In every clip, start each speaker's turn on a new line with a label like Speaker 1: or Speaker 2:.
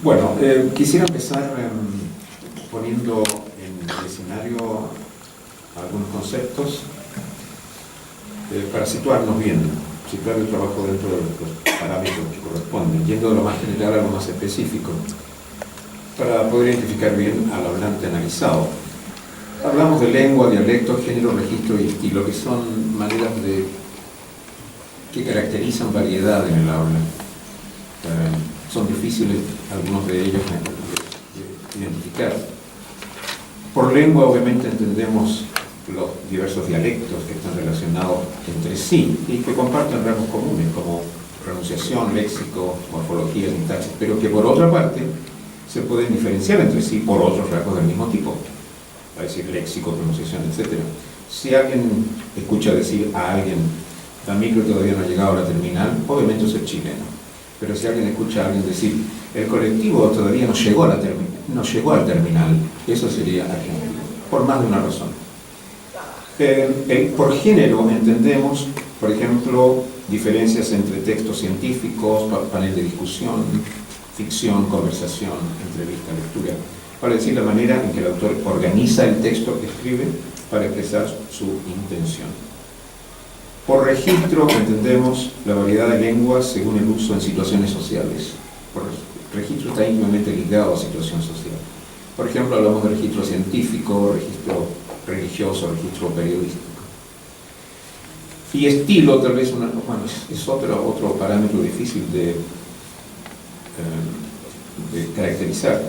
Speaker 1: Bueno, quisiera empezar poniendo en el escenario algunos conceptos para situarnos bien, situar el trabajo dentro de los parámetros que corresponden, yendo de lo más general a lo más específico, para poder identificar bien al hablante analizado. Hablamos de lengua, dialecto, género, registro y estilo, que son maneras que caracterizan variedad en el habla. Son difíciles algunos de ellos de identificar. Por lengua, obviamente, entendemos los diversos dialectos que están relacionados entre sí y que comparten rasgos comunes como pronunciación, léxico, morfología, sintaxis, pero que por otra parte se pueden diferenciar entre sí por otros rasgos del mismo tipo, es decir, léxico, pronunciación, etc. Si alguien escucha decir a alguien, la micro todavía no ha llegado a la terminal, obviamente es el chileno. Pero si alguien escucha a alguien decir, el colectivo todavía no llegó al terminal, eso sería argentino, por más de una razón. Por género entendemos, por ejemplo, diferencias entre textos científicos, panel de discusión, ficción, conversación, entrevista, lectura, para decir la manera en que el autor organiza el texto que escribe para expresar su intención. Por registro entendemos la variedad de lenguas según el uso en situaciones sociales. Por registro está íntimamente ligado a situación social. Por ejemplo, hablamos de registro científico, registro religioso, registro periodístico. Y estilo, tal vez, es otro parámetro difícil de caracterizar.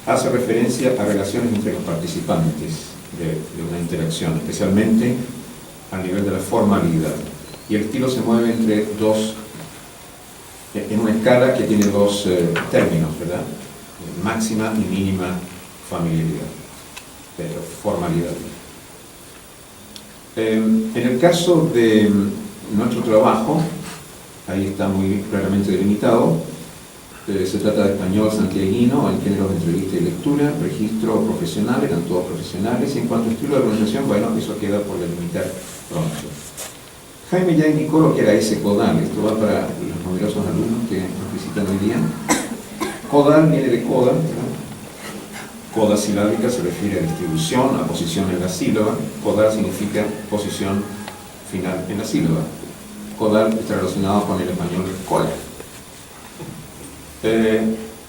Speaker 1: Hace referencia a relaciones entre los participantes de una interacción, especialmente a nivel de la formalidad. Y el estilo se mueve entre en una escala que tiene dos términos, ¿verdad? Máxima y mínima familiaridad, pero formalidad. En el caso de nuestro trabajo, ahí está muy claramente delimitado. Se trata de español santiaguino, en géneros de entrevista y lectura, registro profesional, eran todos profesionales, y en cuanto a estilo de pronunciación, bueno, eso queda por delimitar pronto. Jaime ya indicó lo que era ese codal, esto va para los numerosos alumnos que nos visitan hoy día. Codal viene de coda, ¿verdad? Coda silábica se refiere a distribución, a posición en la sílaba. Codal significa posición final en la sílaba. Codal está relacionado con el español cola.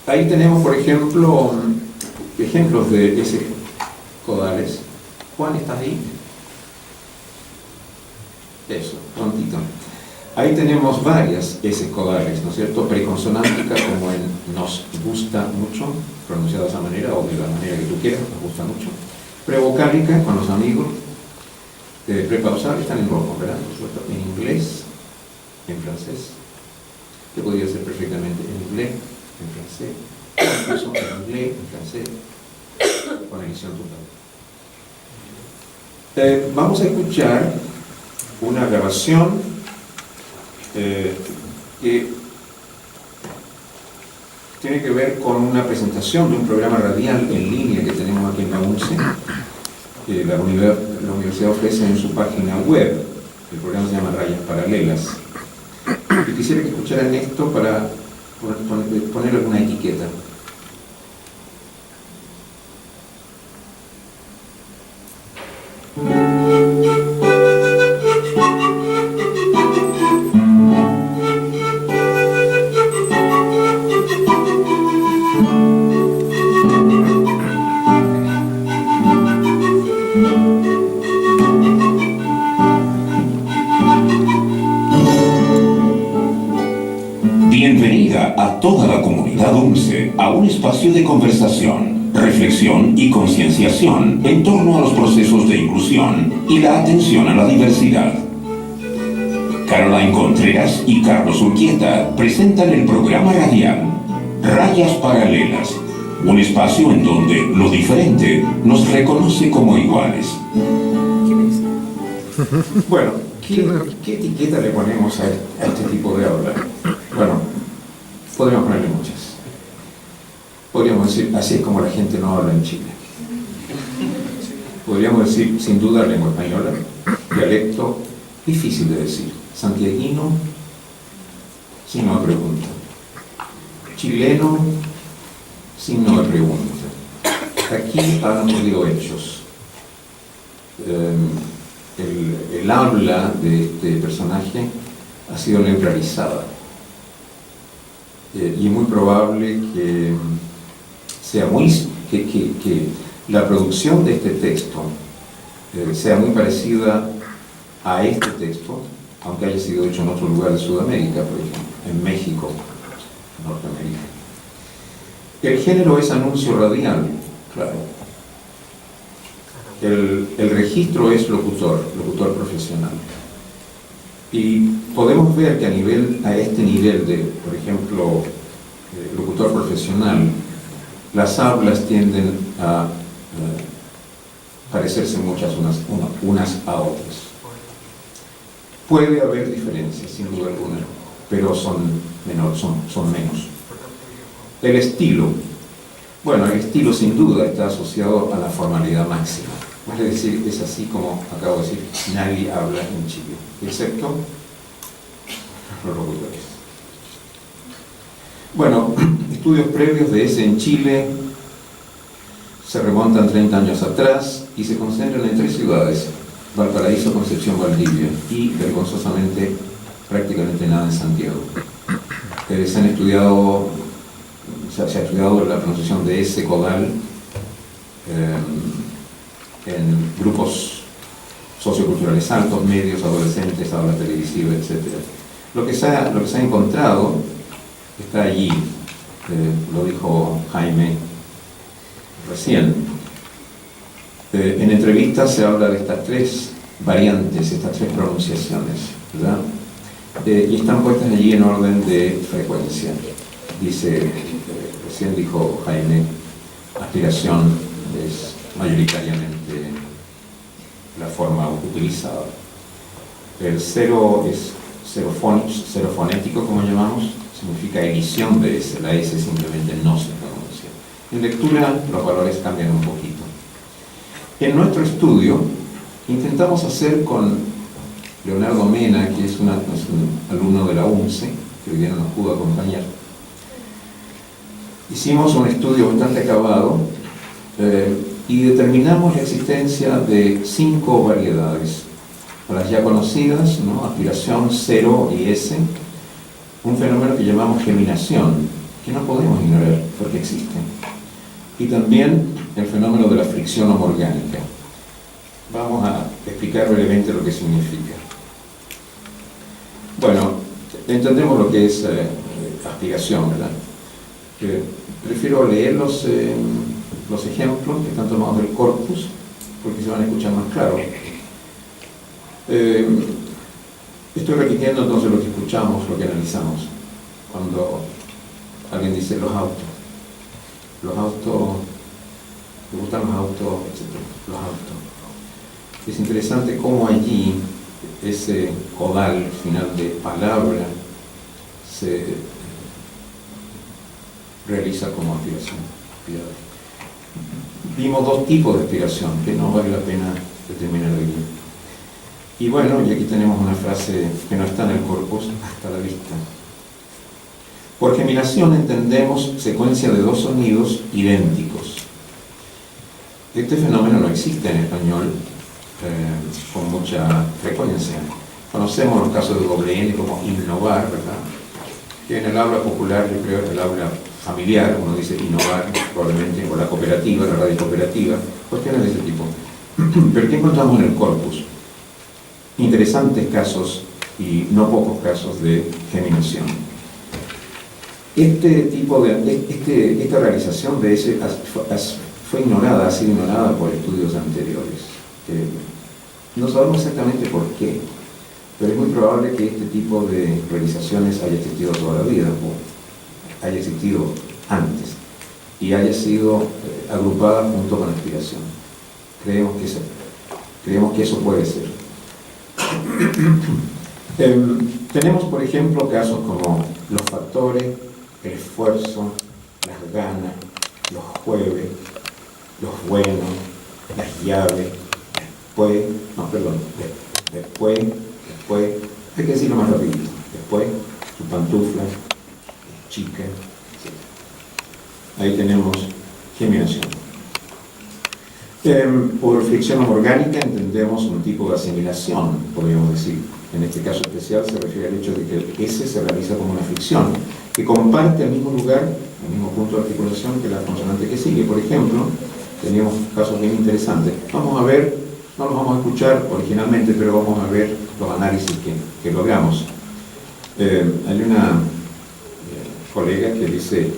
Speaker 1: Ahí tenemos, por ejemplo, ejemplos de ese codales. Juan, ¿estás ahí? Eso, prontito. Ahí tenemos varias S codales, ¿no es cierto? Preconsonántica, como en nos gusta mucho, pronunciada de esa manera, o de la manera que tú quieras, nos gusta mucho. Prevocálica, con los amigos. Prepausal, están en rojo, ¿verdad? En inglés, en francés. Que podría ser perfectamente en inglés, en francés, incluso en inglés, en francés, con edición total. Vamos a escuchar una grabación que tiene que ver con una presentación de un programa radial en línea que tenemos aquí en la UNCE. La universidad ofrece en su página web. El programa se llama Rayas Paralelas. Y quisiera que escucharan esto para poner alguna etiqueta.
Speaker 2: Bienvenida a toda la comunidad UNCE a un espacio de conversación, reflexión y concienciación en torno a los procesos de inclusión y la atención a la diversidad. Caroline Contreras y Carlos Urquieta presentan el programa radial Rayas Paralelas, un espacio en donde lo diferente nos reconoce como iguales.
Speaker 1: Bueno, ¿qué etiqueta le ponemos a este tipo de habla? Bueno, podríamos ponerle muchas. Podríamos decir, así es como la gente no habla en Chile. Podríamos decir, sin duda, lengua española, dialecto, difícil de decir. Santiaguino, sin una pregunta. Chileno, signo de pregunta. Aquí han ocurrido hechos. El habla de este personaje ha sido neutralizada. Y es muy probable que sea que la producción de este texto sea muy parecida a este texto, aunque haya sido hecho en otro lugar de Sudamérica, por ejemplo, en México, Norteamérica. El género es anuncio radial, claro. El registro es locutor profesional. Y podemos ver que a este nivel de, por ejemplo, locutor profesional, las hablas tienden a parecerse muchas unas a otras. Puede haber diferencias, sin duda alguna, pero son menos. El estilo. Bueno, el estilo sin duda está asociado a la formalidad máxima. Es decir, es así como acabo de decir, nadie habla en Chile, excepto los locutores. Bueno, estudios previos de ese en Chile se remontan 30 años atrás y se concentran en 3 ciudades: Valparaíso, Concepción, Valdivia, y vergonzosamente prácticamente nada en Santiago. Se ha estudiado la pronunciación de ese codal en grupos socioculturales altos, medios, adolescentes, habla televisiva, etc. Lo que se ha encontrado está allí, lo dijo Jaime recién. En entrevistas se habla de estas 3 variantes, estas 3 pronunciaciones, ¿verdad? Y están puestas allí en orden de frecuencia. Dice, recién dijo Jaime, aspiración es mayoritariamente la forma utilizada. El cero es cero fonético, como llamamos, significa edición de S, la S simplemente no se pronuncia. En lectura los valores cambian un poquito. En nuestro estudio intentamos hacer con Leonardo Mena, que es un alumno de la UNCE, que hoy día no nos pudo acompañar. Hicimos un estudio bastante acabado y determinamos la existencia de 5 variedades, las ya conocidas, ¿no? Aspiración, cero y S, un fenómeno que llamamos geminación, que no podemos ignorar porque existe, y también el fenómeno de la fricción homorgánica. Vamos a explicar brevemente lo que significa. Bueno, entendemos lo que es aspiración, ¿verdad? Prefiero leer los ejemplos que están tomados del corpus, porque se van a escuchar más claro. Estoy repitiendo entonces lo que escuchamos, lo que analizamos. Cuando alguien dice los autos, me gustan los autos, etc. Los autos. Es interesante cómo allí ese codal final de palabra se realiza como aspiración. Vimos 2 tipos de aspiración que no vale la pena determinar aquí. Y bueno, y aquí tenemos una frase que no está en el corpus, hasta la vista. Por geminación entendemos secuencia de 2 sonidos idénticos. Este fenómeno no existe en español con mucha frecuencia. Conocemos los casos de doble N como innovar, ¿verdad? Que en el habla popular, yo creo, en el habla familiar, uno dice innovar, probablemente, o la cooperativa, la radio cooperativa, cuestiones de ese tipo. Pero ¿qué encontramos en el corpus? Interesantes casos, y no pocos casos, de geminación. Esta realización de ese fue ignorada, ha sido ignorada por estudios anteriores. No sabemos exactamente por qué, pero es muy probable que este tipo de realizaciones haya existido toda la vida, o haya existido antes, y haya sido agrupada junto con la aspiración. Creemos que eso puede ser. Tenemos, por ejemplo, casos como los factores, el esfuerzo, las ganas, los jueves, los buenos, las llaves, después, hay que decirlo más rapidito, después, su pantufla, chica, etc. Ahí tenemos Por fricción orgánica entendemos un tipo de asimilación, podríamos decir. En este caso especial se refiere al hecho de que el S se realiza como una fricción, que comparte el mismo lugar, el mismo punto de articulación que la consonante que sigue. Por ejemplo, tenemos casos bien interesantes. Vamos a ver, no los vamos a escuchar originalmente, pero vamos a ver los análisis que logramos. Hay una colega que dice,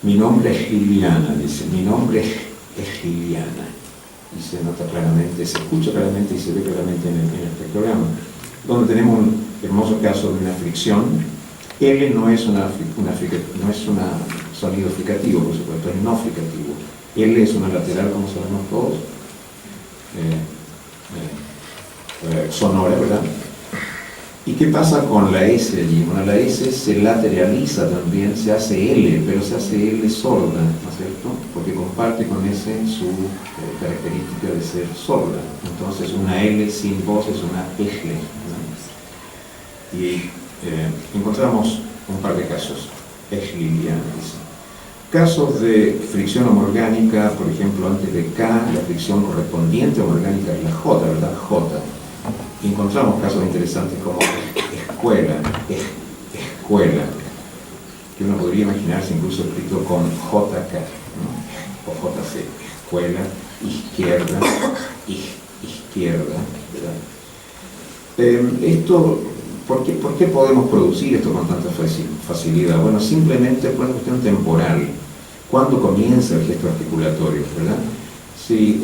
Speaker 1: mi nombre es Liliana, dice, mi nombre es Liliana. Y se nota claramente, se escucha claramente y se ve claramente en el espectrograma, donde tenemos un hermoso caso de una fricción. L no es un sonido fricativo, por supuesto, es no fricativo. L es una lateral, como sabemos todos, sonora, ¿verdad? ¿Y qué pasa con la S allí? Bueno, la S se lateraliza también, se hace L, pero se hace L sorda, ¿no es cierto? Porque comparte con S su característica de ser sorda. Entonces una L sin voz es una L, ¿no? Y encontramos un par de casos. Liliana, dice. Casos de fricción homorgánica, por ejemplo, antes de K, la fricción correspondiente homorgánica es la J, ¿verdad? J. Encontramos casos interesantes como escuela, escuela, que uno podría imaginarse incluso escrito con JK, ¿no? O JC, escuela, izquierda, izquierda, ¿verdad? Esto, ¿por qué podemos producir esto con tanta facilidad? Bueno, simplemente por una cuestión temporal. ¿Cuándo comienza el gesto articulatorio, verdad? Si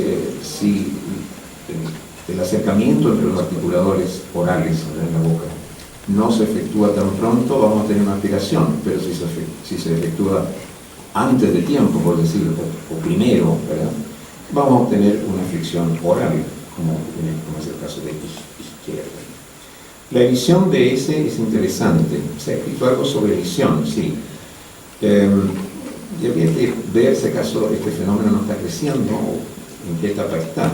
Speaker 1: el acercamiento entre los articuladores orales en la boca no se efectúa tan pronto, vamos a tener una aspiración, pero si se efectúa antes de tiempo, por decirlo, o primero, ¿verdad?, vamos a obtener una fricción oral, como es el caso de izquierda. La edición de S es interesante. Se ha escrito algo sobre edición, sí. Y habría que ver si acaso este fenómeno no está creciendo o en qué etapa está.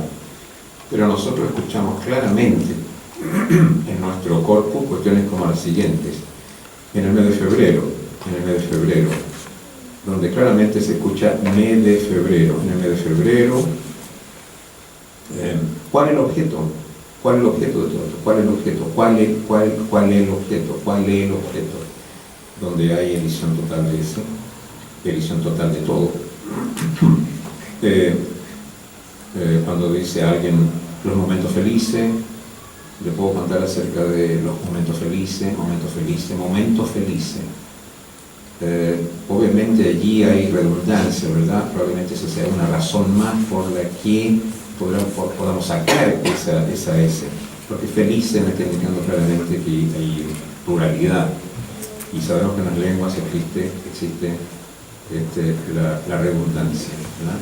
Speaker 1: Pero nosotros escuchamos claramente en nuestro corpus cuestiones como las siguientes. En el mes de febrero, donde claramente se escucha mes de febrero. En el mes de febrero, ¿cuál es el objeto? ¿Cuál es el objeto de todo esto? ¿Cuál es el objeto? ¿Cuál es el objeto? ¿Cuál es el objeto? Donde hay edición total de eso, edición total de todo. Cuando dice alguien los momentos felices, le puedo contar acerca de los momentos felices. Obviamente allí hay redundancia, ¿verdad? Probablemente esa sea una razón más por la que podamos sacar esa S, porque felices me está indicando claramente que hay pluralidad, y sabemos que en las lenguas existe la redundancia, ¿verdad?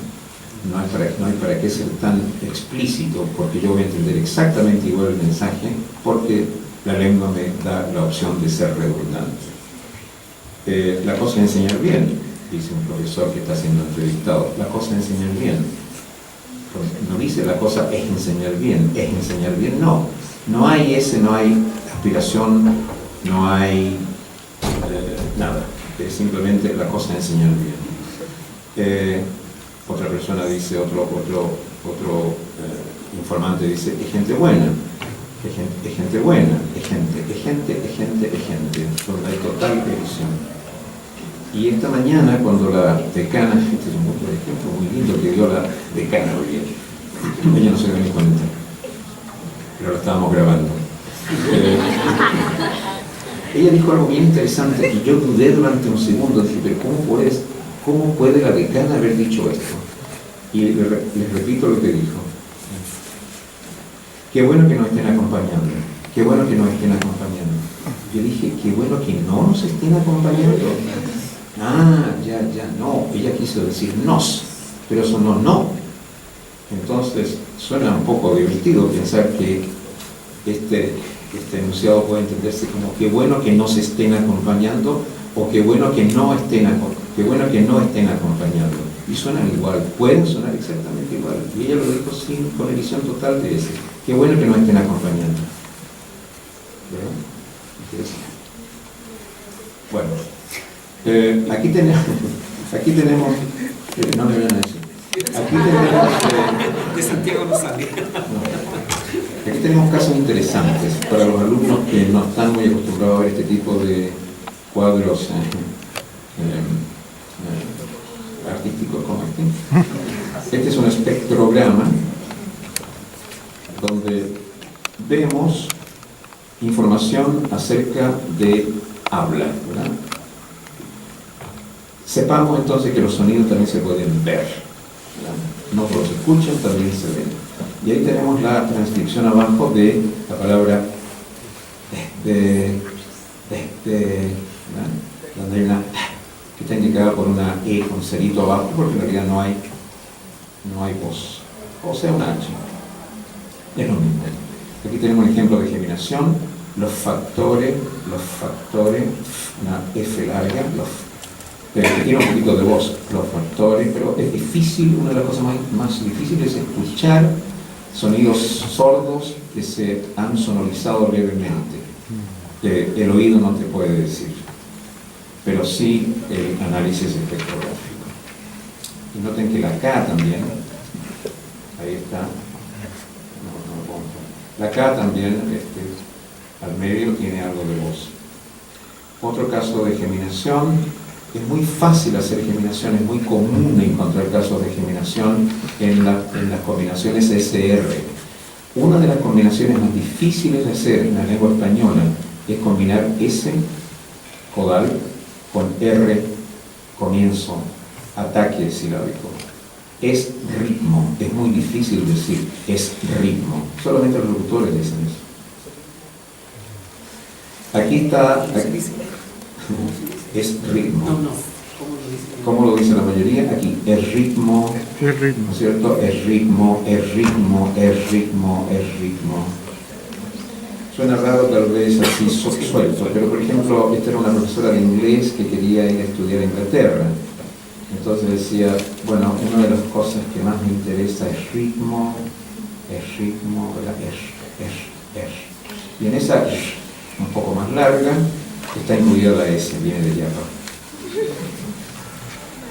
Speaker 1: No hay para qué ser tan explícito, porque yo voy a entender exactamente igual el mensaje, porque la lengua me da la opción de ser redundante. La cosa es enseñar bien, dice un profesor que está siendo entrevistado. La cosa es enseñar bien. No dice la cosa es enseñar bien, no hay ese, no hay aspiración, no hay nada, es simplemente la cosa es enseñar bien. Otra persona dice, otro informante dice, es gente buena, es gente buena, es gente, donde hay total edición. Y esta mañana, cuando la decana, este es un ejemplo muy lindo que dio la decana hoy día, ella no se dio ni cuenta, pero lo estábamos grabando. Ella dijo algo bien interesante y yo dudé durante un segundo, dije, pero ¿cómo puede la decana haber dicho esto? Y les repito lo que dijo. Qué bueno que nos estén acompañando, qué bueno que nos estén acompañando. Yo dije, qué bueno que no nos estén acompañando. Ah, ya, no. Ella quiso decir nos, pero eso no. Entonces, suena un poco divertido pensar que este enunciado puede entenderse como qué bueno que nos estén acompañando o qué bueno que no estén acompañando. Y suenan igual, pueden sonar exactamente igual. Y ella lo dijo con edición total de ese. Qué bueno que nos estén acompañando. ¿Verdad? Interesante. Bueno. Aquí tenemos, no me vean eso. Aquí tenemos
Speaker 3: De Santiago no sale.
Speaker 1: Aquí tenemos casos interesantes para los alumnos que no están muy acostumbrados a ver este tipo de cuadros artísticos como este. Este es un espectrograma donde vemos información acerca de habla, ¿verdad? Sepamos entonces que los sonidos también se pueden ver, ¿verdad? No solo se escuchan, también se ven. Y ahí tenemos la transcripción abajo de la palabra ¿verdad? Donde hay una que está indicada por una E con cerito abajo, porque en realidad no hay voz, o sea una H. Es lo mismo. Aquí tenemos un ejemplo de geminación, los factores, una F larga, pero que tiene un poquito de voz, los factores, pero es difícil, una de las cosas más difíciles es escuchar sonidos sordos que se han sonorizado levemente. El oído no te puede decir, pero sí el análisis espectrográfico. Y noten que la K también, ahí está, no lo pongo. La K también, al medio tiene algo de voz. Otro caso de geminación, es muy fácil hacer geminación, es muy común encontrar casos de geminación en las combinaciones SR. Una de las combinaciones más difíciles de hacer en la lengua española es combinar S, codal, con R, comienzo, ataque silábico. Es ritmo, es muy difícil decir, es ritmo. Solamente los locutores dicen eso. Aquí está, es ritmo. ¿Cómo lo dice la mayoría? Aquí, es ritmo, ¿no es cierto? Es ritmo, es ritmo, es ritmo, es ritmo. Suena raro tal vez así suelto, pero por ejemplo, esta era una profesora de inglés que quería ir a estudiar a Inglaterra. Entonces decía, bueno, una de las cosas que más me interesa es ritmo, ¿verdad? Es. Y en esa un poco más larga está incluida la S, viene de allá abajo.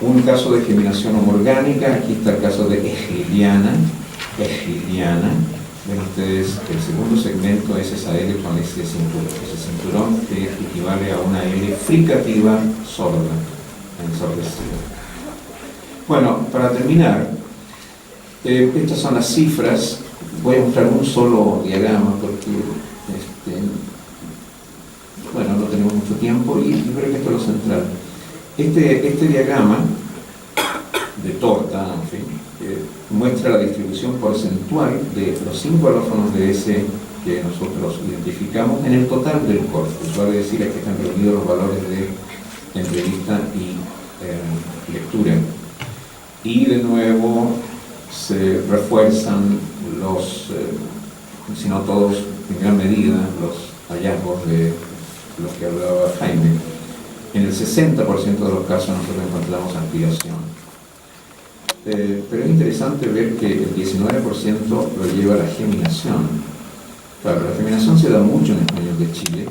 Speaker 1: Un caso de geminación homorgánica, aquí está el caso de egiliana. Ven ustedes, el segundo segmento es esa L con ese cinturón que equivale a una L fricativa sorda, ensordecida. Bueno, para terminar, estas son las cifras. Voy a mostrar un solo diagrama porque bueno, no tenemos mucho tiempo y creo que esto es lo central. Este diagrama de torta, en fin, muestra la distribución porcentual de los 5 alófonos de S que nosotros identificamos en el total del corpus. Vale decir que están reunidos los valores de entrevista y lectura. Y de nuevo se refuerzan los, si no todos, en gran medida, los hallazgos de los que hablaba Jaime. En el 60% de los casos nosotros encontramos aspiración. Pero es interesante ver que el 19% lo lleva a la geminación. Claro, la geminación se da mucho en español de Chile,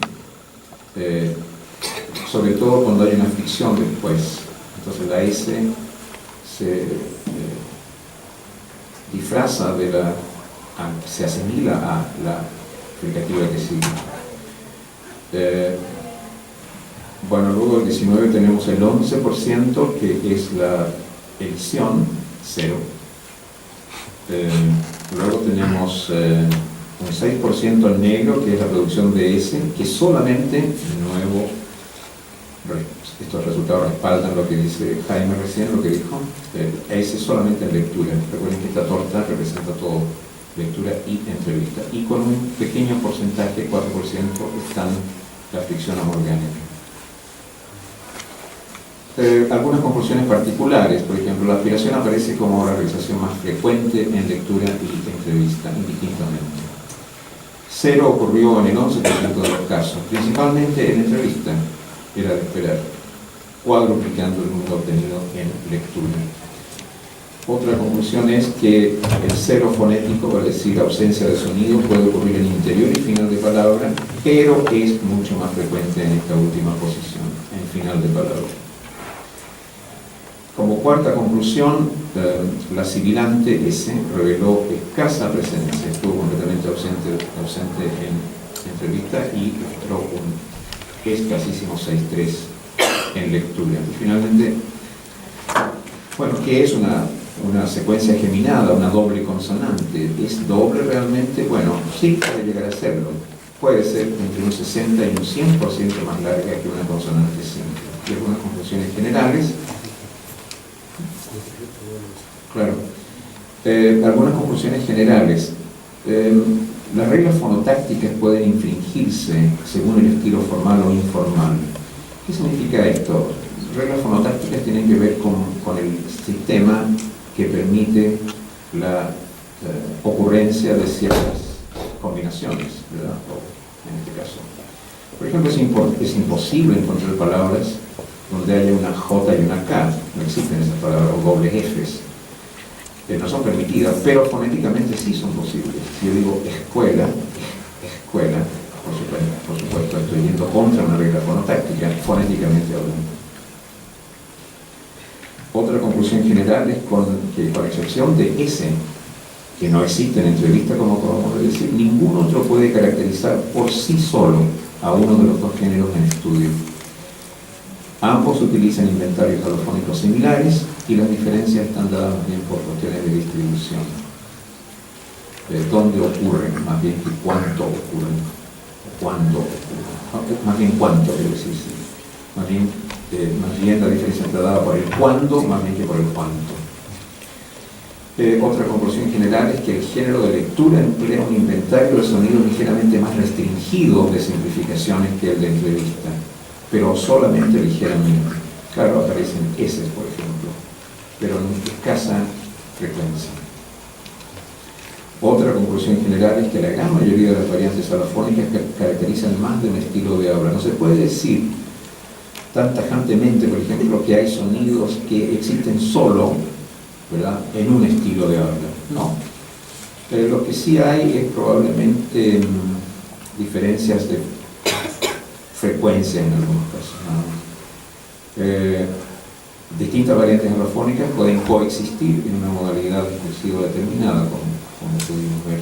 Speaker 1: sobre todo cuando hay una fricción después. Entonces la S se disfraza se asimila a la fricativa que sigue. Bueno, luego del 19 tenemos el 11%, que es la elisión, 0. Luego tenemos un 6% negro, que es la producción de S, que solamente, de nuevo, estos resultados respaldan lo que dice Jaime recién, lo que dijo, S solamente en lectura. Recuerden que esta torta representa todo, lectura y entrevista. Y con un pequeño porcentaje, 4%, están la fricción homorgánica. Algunas conclusiones particulares, por ejemplo, la aspiración aparece como la realización más frecuente en lectura y entrevista, indistintamente. 0 ocurrió en el 11% de los casos, principalmente en entrevista, era de esperar, cuadruplicando el número obtenido en lectura. Otra conclusión es que el 0 fonético, vale decir, ausencia de sonido, puede ocurrir en interior y final de palabra, pero es mucho más frecuente en esta última posición, en final de palabra. Como cuarta conclusión, la sibilante S reveló escasa presencia, estuvo completamente ausente en entrevista y mostró un escasísimo 6.3 en lectura. Y finalmente, bueno, ¿qué es una secuencia geminada, una doble consonante? ¿Es doble realmente? Bueno, sí, puede llegar a serlo. Puede ser entre un 60 y un 100% más larga que una consonante simple. Y algunas conclusiones generales. Claro. Algunas conclusiones generales. Las reglas fonotácticas pueden infringirse según el estilo formal o informal. ¿Qué significa esto? Reglas fonotácticas tienen que ver con el sistema que permite la ocurrencia de ciertas combinaciones, ¿verdad? En este caso. Por ejemplo, es imposible encontrar palabras donde haya una J y una K. No existen esas palabras, o dobles Fs. No son permitidas, pero fonéticamente sí son posibles. Si yo digo escuela, por supuesto, estoy yendo contra una regla fonotáctica, fonéticamente hablando. Otra conclusión general es que con excepción de S, que no existe en entrevista, como acabamos de decir, ningún otro puede caracterizar por sí solo a uno de los dos géneros en estudio. Ambos utilizan inventarios alofónicos similares y las diferencias están dadas más bien por cuestiones de distribución. ¿Dónde ocurren? Más bien que cuánto ocurren. ¿Cuándo ocurren? Más bien cuánto, quiero decir. Más bien la diferencia está dada por el cuándo, más bien que por el cuánto. Otra conclusión general es que el género de lectura emplea un inventario de sonidos ligeramente más restringido de simplificaciones que el de entrevista, pero solamente ligeramente. Claro, aparecen S, por ejemplo, pero en escasa frecuencia. Otra conclusión general es que la gran mayoría de las variantes alofónicas caracterizan más de un estilo de habla. No se puede decir tan tajantemente, por ejemplo, que hay sonidos que existen solo, ¿verdad?, en un estilo de habla. No. Pero lo que sí hay es probablemente diferencias de frecuencia en algunos casos. Distintas variantes alofónicas pueden coexistir en una modalidad exclusiva determinada, como pudimos ver.